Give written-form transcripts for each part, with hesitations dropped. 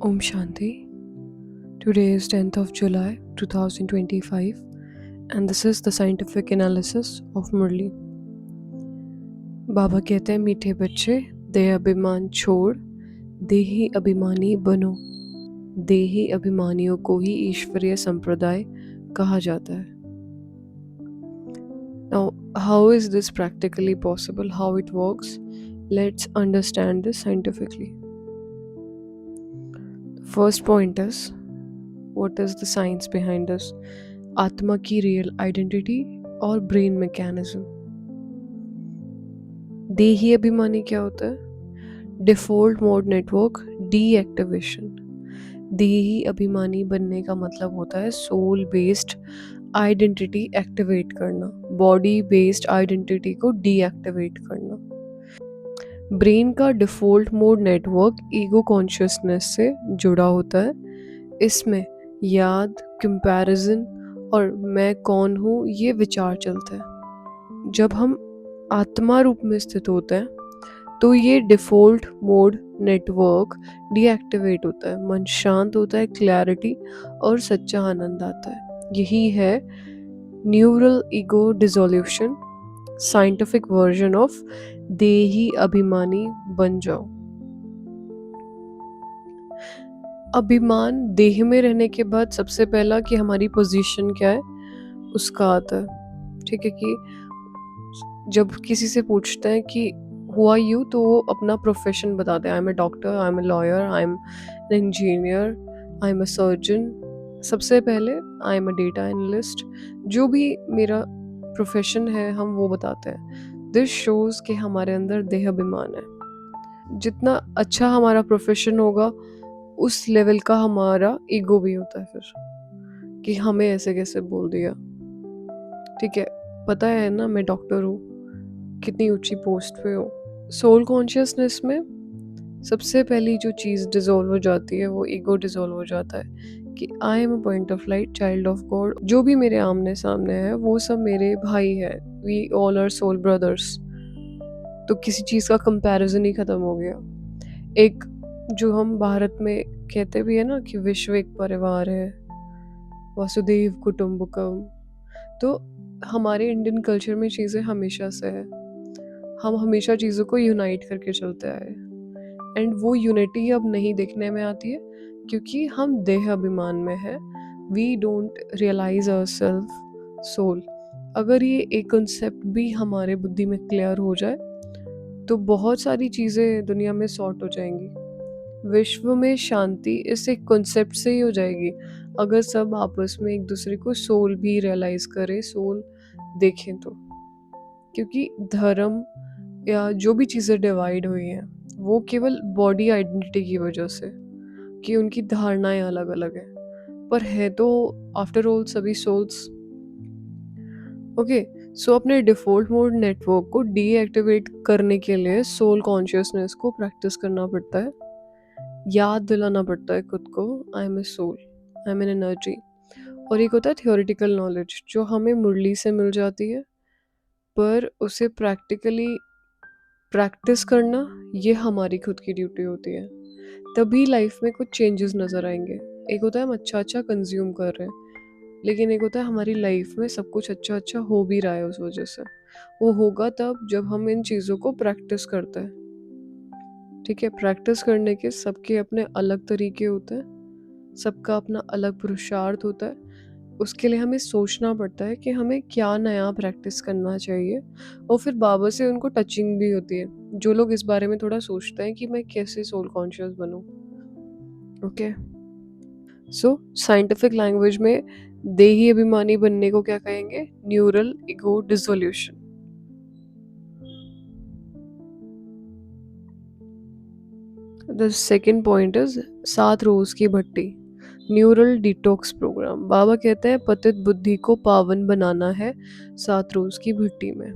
Om Shanti. Today is 10th of July 2025 and this is the scientific analysis of Murli. बाबा कहते हैं मीठे बच्चे देह अभिमान छोड़ देही अभिमानी बनो। देही अभिमानियों को ही ईश्वरीय संप्रदाय कहा जाता है। Now, how is this practically possible? How it works? Let's understand this scientifically. First point is, what is the science behind this? आत्मा की रियल आइडेंटिटी और ब्रेन मैकेनिज्म। देही अभिमानी क्या होता है? Default mode network deactivation. देही अभिमानी बनने का मतलब होता है सोल बेस्ड आइडेंटिटी एक्टिवेट करना, बॉडी बेस्ड आइडेंटिटी को डीएक्टिवेट करना। ब्रेन का default mode network ego consciousness से जुड़ा होता है। इसमें याद, कंपैरिजन और मैं कौन हूँ ये विचार चलता है। जब हम आत्मा रूप में स्थित होते हैं तो ये डिफॉल्ट मोड नेटवर्क डीएक्टिवेट होता है, मन शांत होता है, क्लैरिटी और सच्चा आनंद आता है। यही है neural ego dissolution, scientific version of देही अभिमानी बन जाओ। अभिमान देह में रहने के बाद सबसे पहला कि हमारी पोजीशन क्या है उसका आता है। ठीक है, कि जब किसी से पूछते हैं कि हु आर यू, तो वो अपना प्रोफेशन बताते हैं। I am a doctor, I am a lawyer, I am an engineer, I am a surgeon. सबसे पहले I am a data analyst. जो भी मेरा प्रोफेशन है हम वो बताते हैं। दिस शोज कि हमारे अंदर देह अभिमान है। जितना अच्छा हमारा प्रोफेशन होगा उस लेवल का हमारा ईगो भी होता है फिर, कि हमें ऐसे कैसे बोल दिया। ठीक है, पता है ना मैं डॉक्टर हूँ, कितनी ऊंची पोस्ट पे हूँ। सोल कॉन्शियसनेस में सबसे पहली जो चीज़ डिसॉल्व हो जाती है वो ईगो डिसॉल्व हो जाता है कि I am a point of light, child of God. जो भी मेरे आमने सामने है वो सब मेरे भाई है, we all are soul brothers. तो किसी चीज़ का कंपैरिजन ही खत्म हो गया। एक जो हम भारत में कहते भी है ना कि विश्व एक परिवार है, वसुदेव कुटुंबकम। तो हमारे इंडियन कल्चर में चीज़ें हमेशा से है, हम हमेशा चीज़ों को यूनाइट करके चलते आए एंड वो यूनिटी अब नहीं देखने में आती है क्योंकि हम देह अभिमान में है। We don't realise ourself soul. अगर ये एक कंसेप्ट भी हमारे बुद्धि में क्लियर हो जाए तो बहुत सारी चीज़ें दुनिया में सॉर्ट हो जाएंगी। विश्व में शांति इस एक कॉन्सेप्ट से ही हो जाएगी अगर सब आपस में एक दूसरे को सोल भी रियलाइज करें, सोल देखें तो। क्योंकि धर्म या जो भी चीज़ें डिवाइड हुई हैं वो केवल बॉडी आइडेंटिटी की वजह से, कि उनकी धारणाएं अलग अलग हैं, पर है तो आफ्टर ऑल सभी सोल्स। ओके, सो अपने डिफॉल्ट मोड नेटवर्क को डीएक्टिवेट करने के लिए सोल कॉन्शियसनेस को प्रैक्टिस करना पड़ता है, याद दिलाना पड़ता है खुद को I am a soul, I am an energy. और एक होता है थियोरिटिकल नॉलेज जो हमें मुरली से मिल जाती है, पर उसे प्रैक्टिकली प्रैक्टिस करना ये हमारी खुद की ड्यूटी होती है। तभी लाइफ में कुछ चेंजेस नज़र आएंगे। एक होता है हम अच्छा अच्छा कंज्यूम कर रहे हैं, लेकिन एक होता है हमारी लाइफ में सब कुछ अच्छा अच्छा हो भी रहा है उस वजह से। वो होगा तब जब हम इन चीज़ों को प्रैक्टिस करते हैं। ठीक है, प्रैक्टिस करने के सबके अपने अलग तरीके होते हैं, सबका अपना अलग पुरुषार्थ होता है। उसके लिए हमें सोचना पड़ता है कि हमें क्या नया प्रैक्टिस करना चाहिए, और फिर बाबा से उनको टचिंग भी होती है। जो लोग इस बारे में थोड़ा सोचते हैं कि मैं कैसे सोल कॉन्शियस बनूं। ओके, सो साइंटिफिक लैंग्वेज में देही अभिमानी बनने को क्या कहेंगे? Neural ego dissolution. The second point is 7 रोज की भट्टी, न्यूरल डिटॉक्स प्रोग्राम। बाबा कहते हैं पतित बुद्धि को पावन बनाना है 7 रोज की भट्टी में।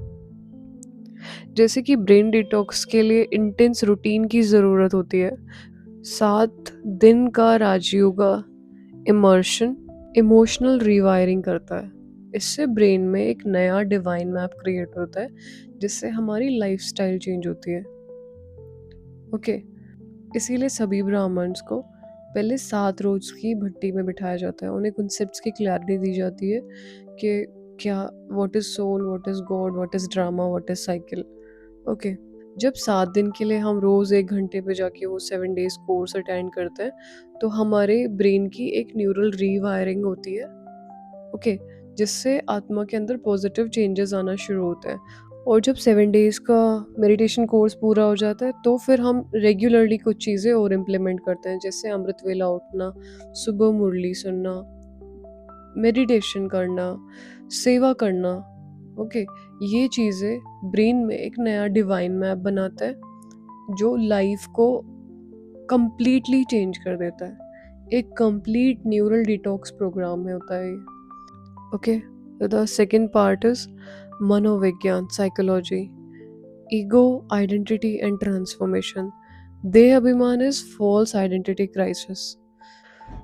जैसे कि ब्रेन डिटॉक्स के लिए इंटेंस रूटीन की ज़रूरत होती है, 7 दिन का राजयोगा इमर्शन इमोशनल रिवायरिंग करता है। इससे ब्रेन में एक नया डिवाइन मैप क्रिएट होता है जिससे हमारी लाइफस्टाइल चेंज होती है। ओके, इसीलिए सभी ब्राह्मण्स को पहले 7 रोज़ की भट्टी में बिठाया जाता है। उन्हें कॉन्सेप्ट्स की क्लैरिटी दी जाती है कि क्या what is soul, what is God, what is drama, what is cycle. Okay. जब 7 दिन के लिए हम रोज़ 1 घंटे पे जाके वो 7 डेज़ कोर्स अटेंड करते हैं, तो हमारे ब्रेन की एक न्यूरल रीवायरिंग होती है, ओके, जिससे आत्मा के अंदर पॉजिटिव चेंजेस आना शुरू होते हैं। और जब 7 डेज़ का मेडिटेशन कोर्स पूरा हो जाता है, तो फिर हम रेगुलरली कुछ चीज़ें और इम्प्लीमेंट करते हैं, जैसे अमृत वेला उठना, सुबह मुरली सुनना, मेडिटेशन करना, सेवा करना, ओके। ये चीज़ें ब्रेन में एक नया डिवाइन मैप बनाता है, जो लाइफ को कंप्लीटली चेंज कर देता है। एक कंप्लीट न्यूरल डिटॉक्स प्रोग्राम में होता है ये। Okay, the second part is मनोविज्ञान, psychology, ego, identity and transformation. देह अभिमान इज फॉल्स आइडेंटिटी क्राइसिस।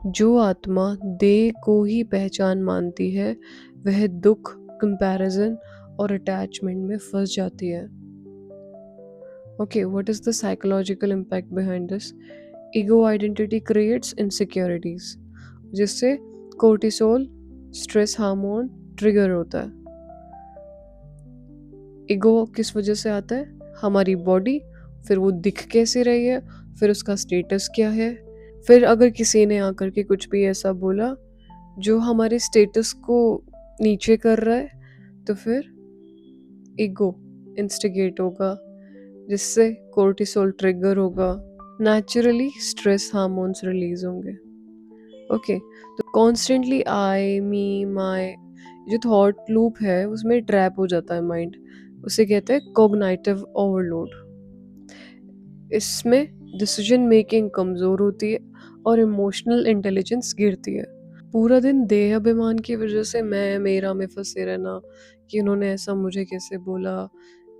जो आत्मा देह को ही पहचान मानती है, वह दुख, कंपैरिजन और अटैचमेंट में फंस जाती है। Okay, what is the psychological impact behind this? Ego identity creates insecurities, जिससे कोर्टिसोल, स्ट्रेस हार्मोन ट्रिगर होता है। ईगो किस वजह से आता है? हमारी बॉडी, फिर वो दिख कैसे रही है, फिर उसका स्टेटस क्या है, फिर अगर किसी ने आकर के कुछ भी ऐसा बोला जो हमारे स्टेटस को नीचे कर रहा है, तो फिर ईगो इंस्टिगेट होगा, जिससे कोर्टिसोल ट्रिगर होगा, नेचुरली स्ट्रेस हार्मोन्स रिलीज होंगे। ओके, तो कॉन्स्टेंटली आई, मी, माई, जो थॉट लूप है उसमें ट्रैप हो जाता है माइंड। उसे कहते हैं कॉग्नाइटिव ओवरलोड। इसमें डिसीजन मेकिंग कमज़ोर होती है और इमोशनल इंटेलिजेंस गिरती है। पूरा दिन देह अभिमान की वजह से मैं मेरा में फंसे रहना, कि उन्होंने ऐसा मुझे कैसे बोला,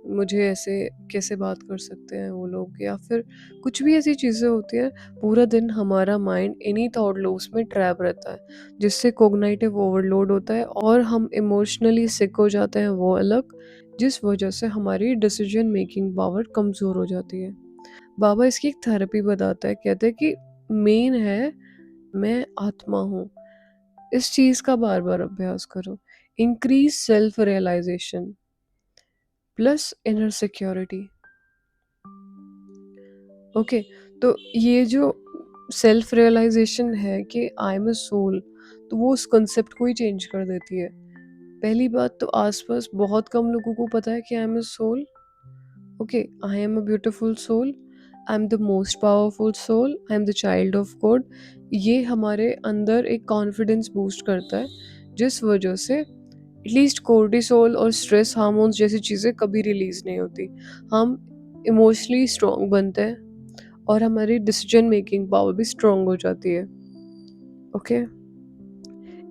मुझे ऐसे कैसे बात कर सकते हैं वो लोग, या फिर कुछ भी ऐसी चीज़ें होती हैं। पूरा दिन हमारा माइंड इन्हीं थॉट लूप्स में ट्रैप रहता है, जिससे कोग्निटिव ओवरलोड होता है और हम इमोशनली सिक हो जाते हैं, वो अलग, जिस वजह से हमारी डिसीजन मेकिंग पावर कमज़ोर हो जाती है। बाबा इसकी एक थेरेपी बताता है, कहते हैं कि मेन है मैं आत्मा हूँ। इस चीज़ का बार बार अभ्यास करो। Increase self realisation plus inner security. Okay, तो ये जो सेल्फ रियलाइजेशन है कि आई एम अ सोल, तो वो उस कंसेप्ट को ही चेंज कर देती है। पहली बात तो आसपास बहुत कम लोगों को पता है कि I am a soul. Okay, I am a beautiful soul, I am the most powerful soul, I am the child of God. ये हमारे अंदर एक कॉन्फिडेंस बूस्ट करता है, जिस वजह से एटलीस्ट कोर्टिसोल और स्ट्रेस हार्मोन्स जैसी चीज़ें कभी रिलीज नहीं होती। हम इमोशनली स्ट्रॉन्ग बनते हैं और हमारी डिसीजन मेकिंग पावर भी स्ट्रॉन्ग हो जाती है। ओके,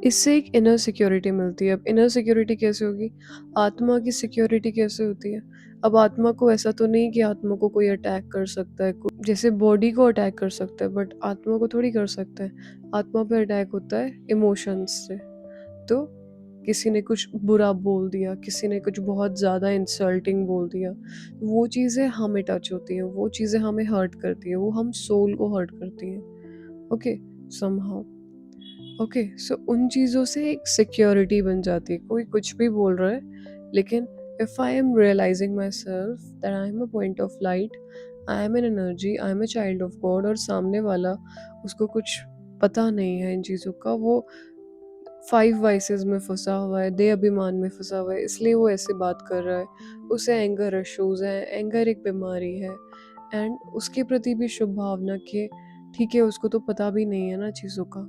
इससे एक इनर सिक्योरिटी मिलती है। अब इनर सिक्योरिटी कैसे होगी? आत्मा की सिक्योरिटी कैसे होती है? अब आत्मा को ऐसा तो नहीं कि आत्मा को कोई अटैक कर सकता है, जैसे बॉडी को अटैक कर सकता है, बट आत्मा को थोड़ी कर सकता है। आत्मा पे अटैक होता है इमोशंस से। तो किसी ने कुछ बुरा बोल दिया, किसी ने कुछ बहुत ज़्यादा इंसल्टिंग बोल दिया, वो चीज़ें हमें टच होती हैं, वो चीज़ें हमें हर्ट करती हैं, वो हम सोल को हर्ट करती हैं। Okay, somehow. ओके, सो उन चीज़ों से एक सिक्योरिटी बन जाती है। कोई कुछ भी बोल रहा है, लेकिन if I am realising myself that I am a point of light, I am an energy, I am a child of God, और सामने वाला उसको कुछ पता नहीं है इन चीज़ों का, वो 5 वाइसेस में फंसा हुआ है, देह अभिमान में फंसा हुआ है, इसलिए वो ऐसे बात कर रहा है। उसे एंगर इश्यूज हैं, एंगर एक बीमारी है, एंड उसके प्रति भी शुभ भावना के, ठीक है, उसको तो पता भी नहीं है ना चीज़ों का,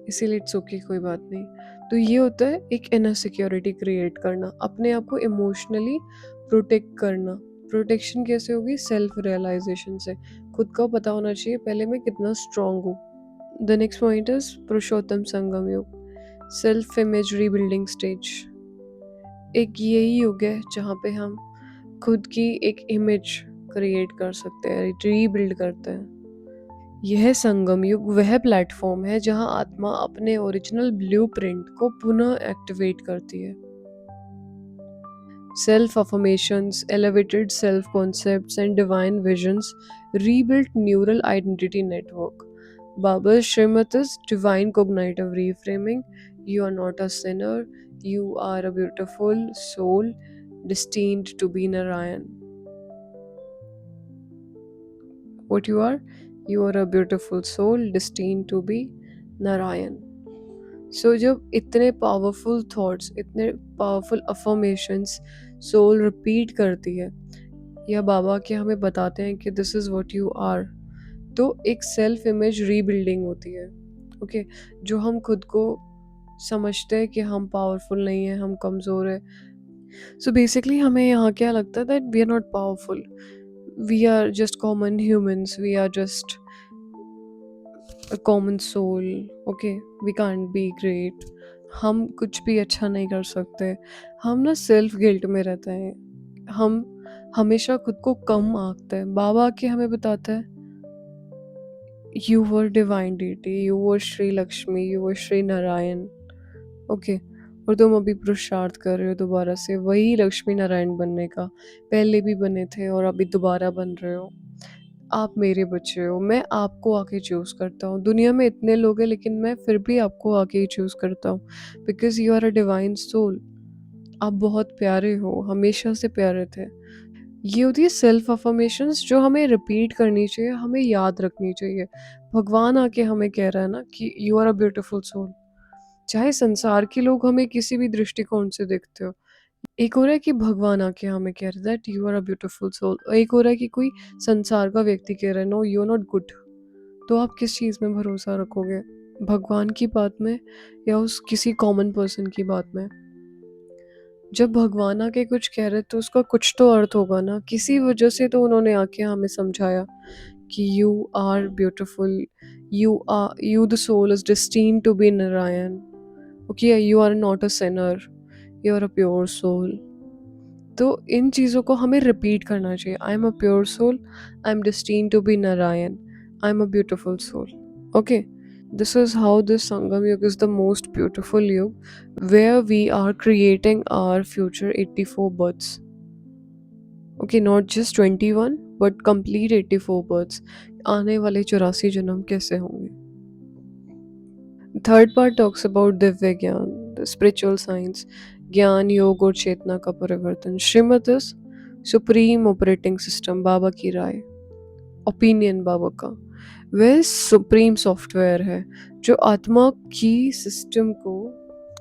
इसीलिए इट्स ओके, कोई बात नहीं। तो ये होता है एक इनर सिक्योरिटी क्रिएट करना, अपने आप को इमोशनली प्रोटेक्ट करना। प्रोटेक्शन कैसे होगी? सेल्फ रियलाइजेशन से। खुद को पता होना चाहिए पहले मैं कितना स्ट्रांग हूँ। द नेक्स्ट पॉइंट इज पुरुषोत्तम संगम योग, सेल्फ इमेज रीबिल्डिंग स्टेज। एक यही योग है जहाँ पे हम खुद की एक इमेज क्रिएट कर सकते हैं, रीबिल्ड करते हैं। यह संगम युग वह प्लेटफॉर्म है जहां आत्मा अपने ओरिजिनल ब्लूप्रिंट को पुनः एक्टिवेट करती है। Self affirmations, elevated self concepts and divine visions rebuilt neural identity network. Baba's Srimad is divine cognitive reframing. You are not a sinner. You are a beautiful soul destined to be Narayan. What you are? You are a beautiful soul destined to be Narayan. So जब इतने powerful thoughts, इतने powerful affirmations soul repeat करती है या बाबा के हमें बताते हैं कि this is what you are, तो एक सेल्फ इमेज रीबिल्डिंग होती है। ओके, जो हम खुद को समझते हैं कि हम पावरफुल नहीं हैं, हम कमज़ोर हैं। सो बेसिकली हमें यहाँ क्या लगता है that we are not powerful, we are just common humans, we are just a common soul. Okay, we can't be great, हम कुछ भी अच्छा नहीं कर सकते। हम ना सेल्फ गिल्ट में रहते हैं, हम हमेशा खुद को कम आंकते हैं। बाबा आके हमें बताता है you were divine deity, you were Shri Lakshmi, you were Shri Narayan. Okay, और तुम अभी पुरुषार्थ कर रहे हो दोबारा से वही लक्ष्मी नारायण बनने का। पहले भी बने थे और अभी दोबारा बन रहे हो। आप मेरे बच्चे हो, मैं आपको आके चूज़ करता हूँ। दुनिया में इतने लोग हैं लेकिन मैं फिर भी आपको आके ही चूज़ करता हूँ, because you are a divine soul. आप बहुत प्यारे हो, हमेशा से प्यारे थे। ये होती है सेल्फ अफर्मेशंस जो हमें रिपीट करनी चाहिए, हमें याद रखनी चाहिए। भगवान आके हमें कह रहा है ना कि you are a beautiful soul. चाहे संसार के लोग हमें किसी भी दृष्टिकोण से देखते हो। एक हो रहा है कि भगवान आके हमें कह रहा है that you are a beautiful soul, और एक हो रहा है कि कोई संसार का व्यक्ति कह रहा है no you are not good. तो आप किस चीज़ में भरोसा रखोगे? भगवान की बात में या उस किसी कॉमन पर्सन की बात में? जब भगवान आके कुछ कह रहे तो उसका कुछ तो अर्थ होगा ना, किसी वजह से तो उन्होंने आके हमें समझाया कि you are beautiful, you the soul is destined to be Narayan. Okay, you are not a sinner, you are a pure soul. तो इन चीज़ों को हमें रिपीट करना चाहिए। I am a pure soul, I am destined to be Narayan, I am a beautiful soul. Okay, this is how this Sangam Yuga is the most beautiful yuga, where we are creating our future 84 births. Okay, not just 21 but complete 84 births. आने वाले 84 जन्म कैसे होंगे? Third part talks about Divya ज्ञान, the spiritual science, ज्ञान, योग और चेतना का परिवर्तन। श्रीमत is supreme operating system, बाबा की राय, ओपिनियन बाबा का। वह सुप्रीम सॉफ्टवेयर है जो आत्मा की सिस्टम को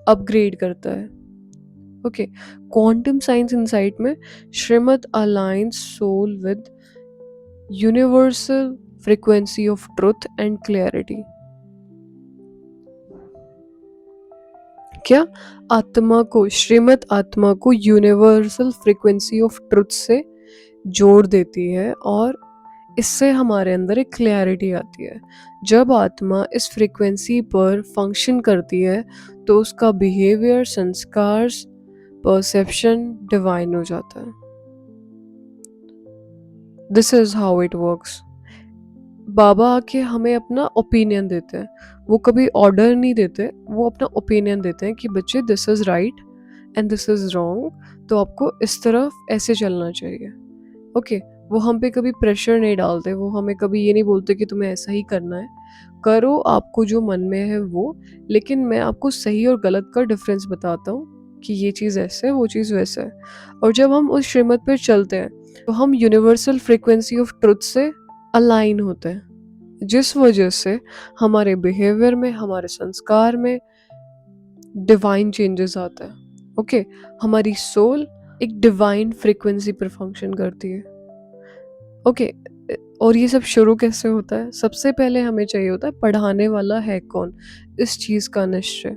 अपग्रेड करता है। ओके, क्वांटम साइंस इनसाइट में Shrimad aligns soul with universal frequency of truth and clarity. क्या? श्रीमद आत्मा को यूनिवर्सल फ्रीक्वेंसी ऑफ ट्रुथ से जोड़ देती है और इससे हमारे अंदर एक क्लैरिटी आती है। जब आत्मा इस फ्रीक्वेंसी पर फंक्शन करती है तो उसका बिहेवियर, संस्कार, परसेप्शन डिवाइन हो जाता है। This is how it works. बाबा आके हमें अपना ओपिनियन देते हैं, वो कभी ऑर्डर नहीं देते, वो अपना ओपिनियन देते हैं कि बच्चे this is right and this is wrong, तो आपको इस तरफ ऐसे चलना चाहिए। ओके, वो हम पे कभी प्रेशर नहीं डालते, वो हमें कभी ये नहीं बोलते कि तुम्हें ऐसा ही करना है, करो आपको जो मन में है वो। लेकिन मैं आपको सही और गलत का डिफरेंस बताता हूँ कि ये चीज़ ऐसे है, वो चीज़ वैसे है। और जब हम उस श्रीमत पे चलते हैं तो हम यूनिवर्सल फ्रीक्वेंसी ऑफ ट्रुथ से अलाइन होते हैं, जिस वजह से हमारे बिहेवियर में, हमारे संस्कार में डिवाइन चेंजेस आता है। ओके, हमारी सोल एक डिवाइन फ्रीक्वेंसी पर फंक्शन करती है। ओके, और ये सब शुरू कैसे होता है? सबसे पहले हमें चाहिए होता है पढ़ाने वाला है कौन, इस चीज़ का निश्चय।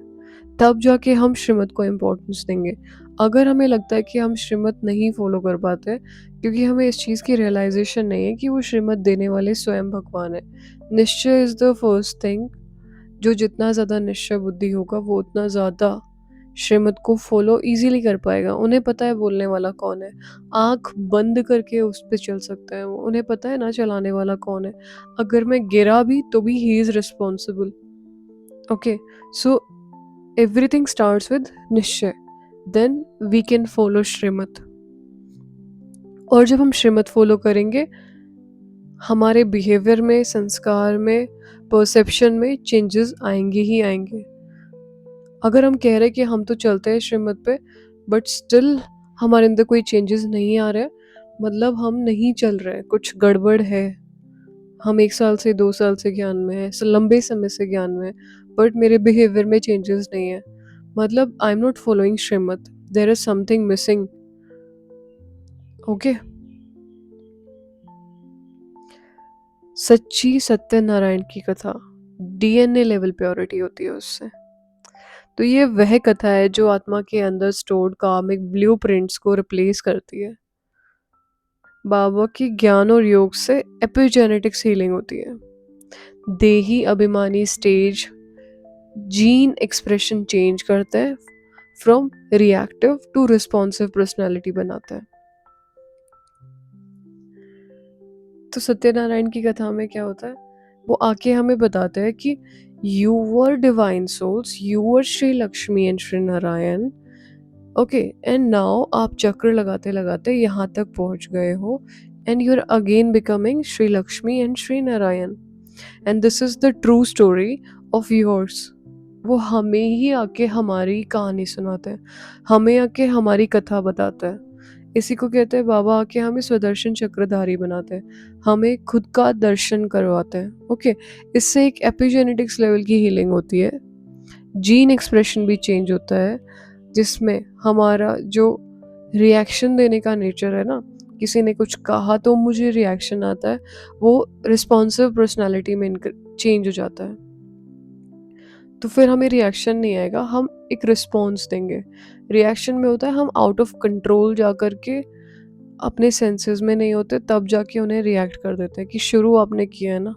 तब जाके हम श्रीमत को इम्पोर्टेंस देंगे। अगर हमें लगता है कि हम श्रीमत नहीं फॉलो कर पाते क्योंकि हमें इस चीज़ की रियलाइजेशन नहीं है कि वो श्रीमत देने वाले स्वयं भगवान है। निश्चय इज़ द फर्स्ट थिंग। जो जितना ज़्यादा निश्चय बुद्धि होगा वो उतना ज़्यादा श्रीमत को फॉलो इजीली कर पाएगा। उन्हें पता है बोलने वाला कौन है, आँख बंद करके उस पे चल सकता है वो। उन्हें पता है ना चलाने वाला कौन है। अगर मैं गिरा भी तो भी he is responsible. Okay, so everything starts with निश्चय, देन वी कैन फॉलो श्रीमत। और जब हम श्रीमत फॉलो करेंगे हमारे बिहेवियर में, संस्कार में, परसेप्शन में चेंजेस आएंगे ही आएंगे। अगर हम कह रहे हैं कि हम तो चलते हैं श्रीमत पे, बट स्टिल हमारे अंदर कोई चेंजेस नहीं आ रहे हैं, मतलब हम नहीं चल रहे हैं, कुछ गड़बड़ है। हम 1 साल से 2 साल से ज्ञान में हैं, लंबे समय से ज्ञान में हैं, बट मेरे बिहेवियर में चेंजेस नहीं है, मतलब आई एम नॉट फॉलोइंग श्रीमत, there is something missing. Okay. सच्ची सत्यनारायण की कथा डीएनए लेवल प्योरिटी होती है उससे। तो ये वह कथा है जो आत्मा के अंदर स्टोर्ड कार्मिक ब्लूप्रिंट्स को रिप्लेस करती है। बाबा की ज्ञान और योग से एपिजेनेटिक्स हीलिंग होती है। देही अभिमानी स्टेज जीन एक्सप्रेशन चेंज करते हैं, from reactive to responsive personality बनाता है। तो सत्यनारायण की कथा में क्या होता है, वो आके हमें बताते हैं कि you were divine souls, you were Shri Lakshmi and Shri Narayan. Okay, and now आप चक्र लगाते लगाते यहाँ तक पहुँच गए हो, and you are again becoming Shri Lakshmi and Shri Narayan, and this is the true story of yours. वो हमें ही आके हमारी कहानी सुनाते हैं, हमें आके हमारी कथा बताता है। इसी को कहते हैं बाबा आके हमें स्वदर्शन चक्रधारी बनाते हैं, हमें खुद का दर्शन करवाते हैं। ओके, इससे एक एपिजेनेटिक्स लेवल की हीलिंग होती है, जीन एक्सप्रेशन भी चेंज होता है, जिसमें हमारा जो रिएक्शन देने का नेचर है ना, किसी ने कुछ कहा तो मुझे रिएक्शन आता है, वो रिस्पॉन्सिव पर्सनालिटी में चेंज हो जाता है। तो फिर हमें रिएक्शन नहीं आएगा, हम एक रिस्पॉन्स देंगे। रिएक्शन में होता है हम आउट ऑफ कंट्रोल जा कर के अपने सेंसेस में नहीं होते, तब जाके उन्हें रिएक्ट कर देते हैं कि शुरू आपने किया है ना,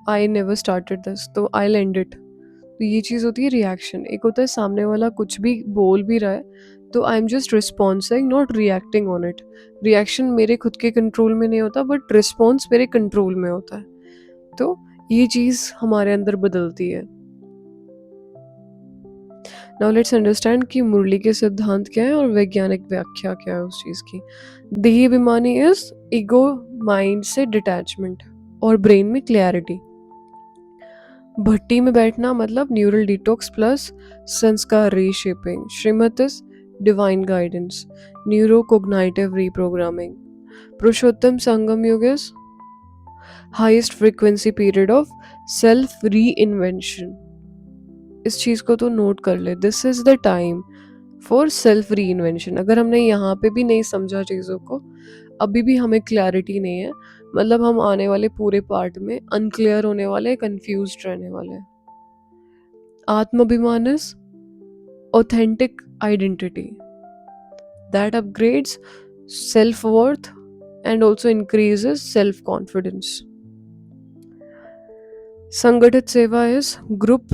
आई नेवर स्टार्टेड दिस तो आई एंड इट। तो ये चीज़ होती है रिएक्शन। एक होता है सामने वाला कुछ भी बोल भी रहा है, तो I am just responding, not reacting on it. Reaction मेरे खुद के कंट्रोल में नहीं होता, बट रिस्पॉन्स मेरे कंट्रोल में होता है। तो ये चीज़ हमारे अंदर बदलती है। नाउ लेट्स अंडरस्टैंड कि मुरली के सिद्धांत क्या है और वैज्ञानिक व्याख्या क्या है उस चीज़ की। देही अभिमानी इज ईगो माइंड से डिटैचमेंट और ब्रेन में क्लैरिटी। भट्टी में बैठना मतलब न्यूरल डिटॉक्स प्लस संस्कार रीशेपिंग। श्रीमत is divine guidance, neuro cognitive reprogramming. पुरुषोत्तम संगम योग is highest frequency period of self reinvention. इस चीज़ को तो नोट कर ले, this is the time for self reinvention. अगर हमने यहाँ पे भी नहीं समझा चीज़ों को, अभी भी हमें क्लैरिटी नहीं है, मतलब हम आने वाले पूरे पार्ट में अनक्लियर होने वाले, कंफ्यूज्ड रहने वाले हैं। आत्माभिमान is authentic identity that upgrades self worth and also increases self confidence. संगठित सेवा इज ग्रुप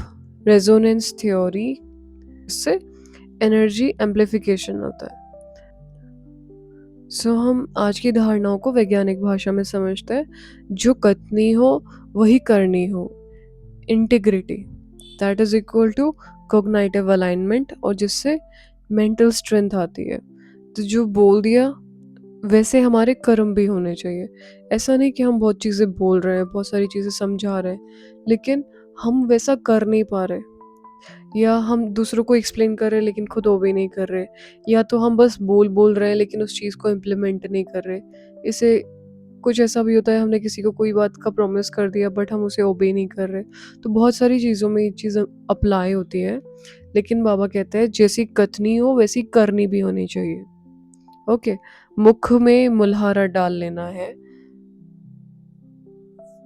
रेजोनेंस थ्योरी, इससे एनर्जी एम्प्लीफिकेशन होता है। सो हम आज की धारणाओं को वैज्ञानिक भाषा में समझते हैं, जो कथनी हो वही करनी हो, integrity that is equal to cognitive alignment, और जिससे मेंटल स्ट्रेंथ आती है। तो जो बोल दिया वैसे हमारे कर्म भी होने चाहिए। ऐसा नहीं कि हम बहुत चीज़ें बोल रहे हैं, बहुत सारी चीज़ें समझा रहे हैं, लेकिन हम वैसा कर नहीं पा रहे, या हम दूसरों को एक्सप्लेन कर रहे हैं लेकिन खुद ओबे नहीं कर रहे, या तो हम बस बोल रहे हैं लेकिन उस चीज़ को इम्प्लीमेंट नहीं कर रहे। इसे कुछ ऐसा भी होता है, हमने किसी को कोई बात का प्रॉमिस कर दिया बट हम उसे ओबे नहीं कर रहे। तो बहुत सारी चीज़ों में ये चीज़ अप्लाई होती है, लेकिन बाबा कहते हैं जैसी कथनी हो वैसी करनी भी होनी चाहिए। ओके, मुख में मुल्हारा डाल लेना है।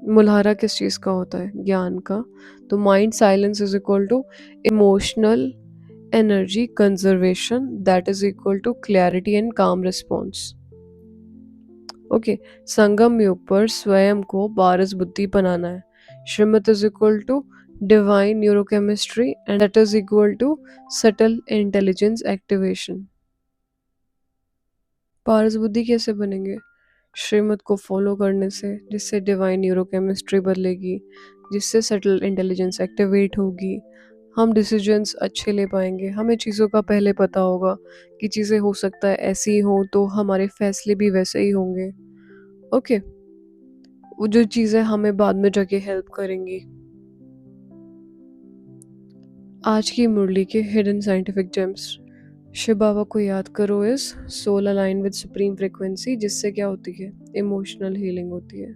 मुल्हारा किस चीज़ का होता है? ज्ञान का। तो mind silence is equal to emotional energy conservation that is equal to clarity and calm response. Okay, संगम योग पर स्वयं को बारस बुद्धि बनाना है। श्रीमत is equal to divine neurochemistry and that is equal to subtle intelligence activation. पारस बुद्धि कैसे बनेंगे? श्रीमत को फॉलो करने से, जिससे डिवाइन न्यूरोकेमिस्ट्री बदलेगी, जिससे सटल इंटेलिजेंस एक्टिवेट होगी, हम डिसीजंस अच्छे ले पाएंगे, हमें चीज़ों का पहले पता होगा कि चीज़ें हो सकता है ऐसी हो, तो हमारे फैसले भी वैसे ही होंगे। ओके, वो जो चीज़ें हमें बाद में जाके हेल्प करेंगी। आज की मुरली के hidden scientific gems. Shiv Baba को याद करो इस soul align with supreme frequency, जिससे क्या होती है, इमोशनल हीलिंग होती है।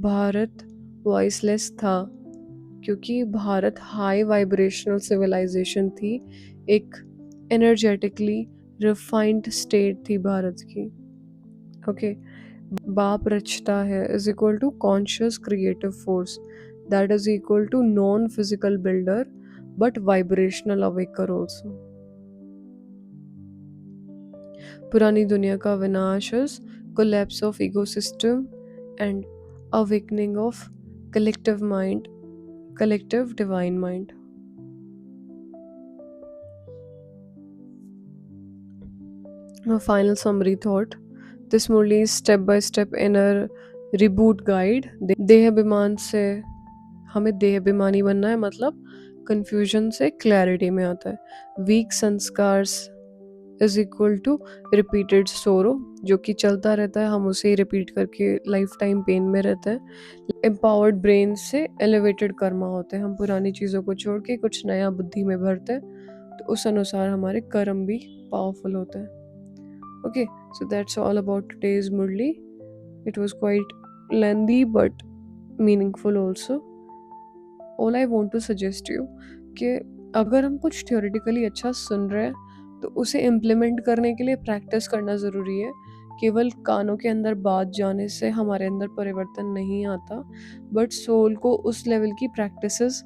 भारत वॉइसलेस था क्योंकि भारत हाई वाइब्रेशनल सिविलाइजेशन थी, एक एनर्जेटिकली रिफाइंड स्टेट थी भारत की। ओके, बाप रचता है is equal to conscious creative force that is equal to non physical builder but vibrational awakener also. पुरानी दुनिया का विनाश is collapse of ecosystem and awakening of collective mind, collective divine mind. A final summary thought. This Murli is step by step inner reboot guide. देहाभिमान से हमें देहाभिमानी बनना है, मतलब confusion से clarity में आता है। Weak संस्कार्स is equal to repeated sorrow, जो कि चलता रहता है, हम उसे ही रिपीट करके लाइफ टाइम पेन में रहते हैं। एम्पावर्ड ब्रेन से एलिवेटेड कर्मा होते हैं, हम पुरानी चीज़ों को छोड़ के कुछ नया बुद्धि में भरते हैं, तो उस अनुसार हमारे कर्म भी पावरफुल होते हैं। Okay, so that's all about today's मुरली। It was quite lengthy but meaningful also. All I want to suggest you कि अगर हम कुछ थियोरेटिकली अच्छा सुन रहे हैं तो उसे इम्प्लीमेंट करने के लिए प्रैक्टिस करना ज़रूरी है। केवल कानों के अंदर बात जाने से हमारे अंदर परिवर्तन नहीं आता, बट सोल को उस लेवल की प्रैक्टिसेस,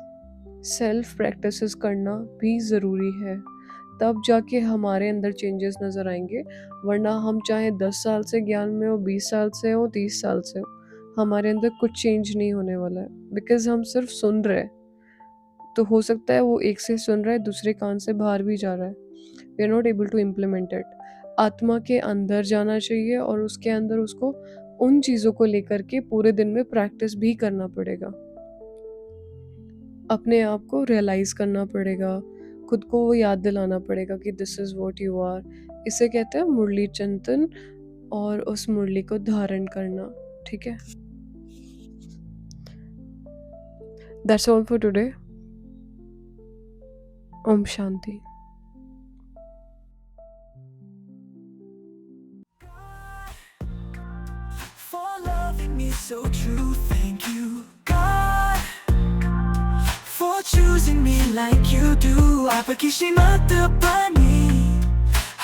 सेल्फ प्रैक्टिसेस करना भी ज़रूरी है, तब जाके हमारे अंदर चेंजेस नज़र आएंगे। वरना हम चाहे 10 साल से ज्ञान में हो, 20 साल से हो, 30 साल से हो, हमारे अंदर कुछ चेंज नहीं होने वाला है, बिकॉज हम सिर्फ सुन रहे हैं। तो हो सकता है वो एक से सुन रहा है, दूसरे कान से बाहर भी जा रहा है, we are not able to implement it. आत्मा के अंदर जाना चाहिए और उसके अंदर उसको उन चीज़ों को लेकर के पूरे दिन में प्रैक्टिस भी करना पड़ेगा, अपने आप को रियलाइज़ करना पड़ेगा, खुद को वो याद दिलाना पड़ेगा कि this is what you are. इसे कहते हैं मुरली चिंतन, और उस मुरली को धारण करना। ठीक है, दैट्स ऑल फॉर टुडे। ओम शांति। For loving me so true, thank you, God, for choosing me like you do. आपकी शीमत बनी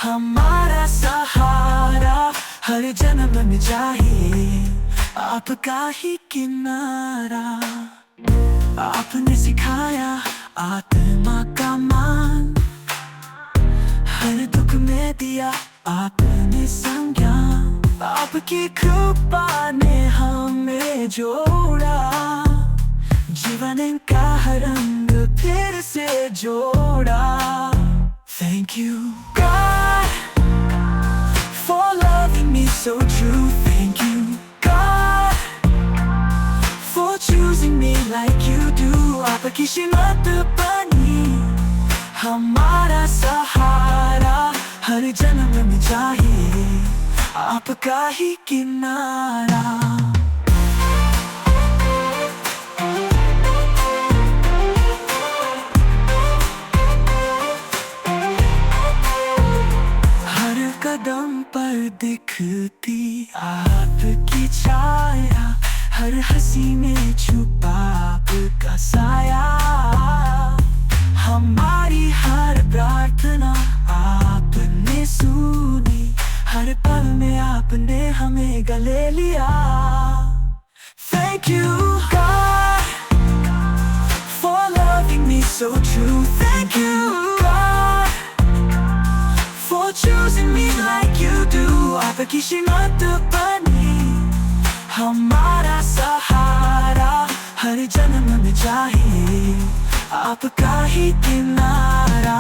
हमारा सहारा, हर जन्म में चाहिए आपका ही किनारा। आपने सिखाया आत्मा का मान, हर दुख में दिया आपने संज्ञान। आपकी कृपा ने हमें जोड़ा, जीवन का रंग फिर से जोड़ा। Thank you, God, for loving me so true. Thank you, God, for choosing me like you do. आपकी शीमत बनी हमारा सहारा, हर जन्म में चाहिए आपका ही किनारा। हर कदम पर दिखती आपकी छाया, हर हंसी में छुपा आपका साया। हमारी हर प्रार्थना आपने सुनी, हर पल में आपने हमें गले लिया। Thank you, God, for loving me so true. Thank you, God, for choosing me like you do. आपकी शीमत बनी हमारा सहारा, हर जन्म में चाहिए आपका ही किनारा।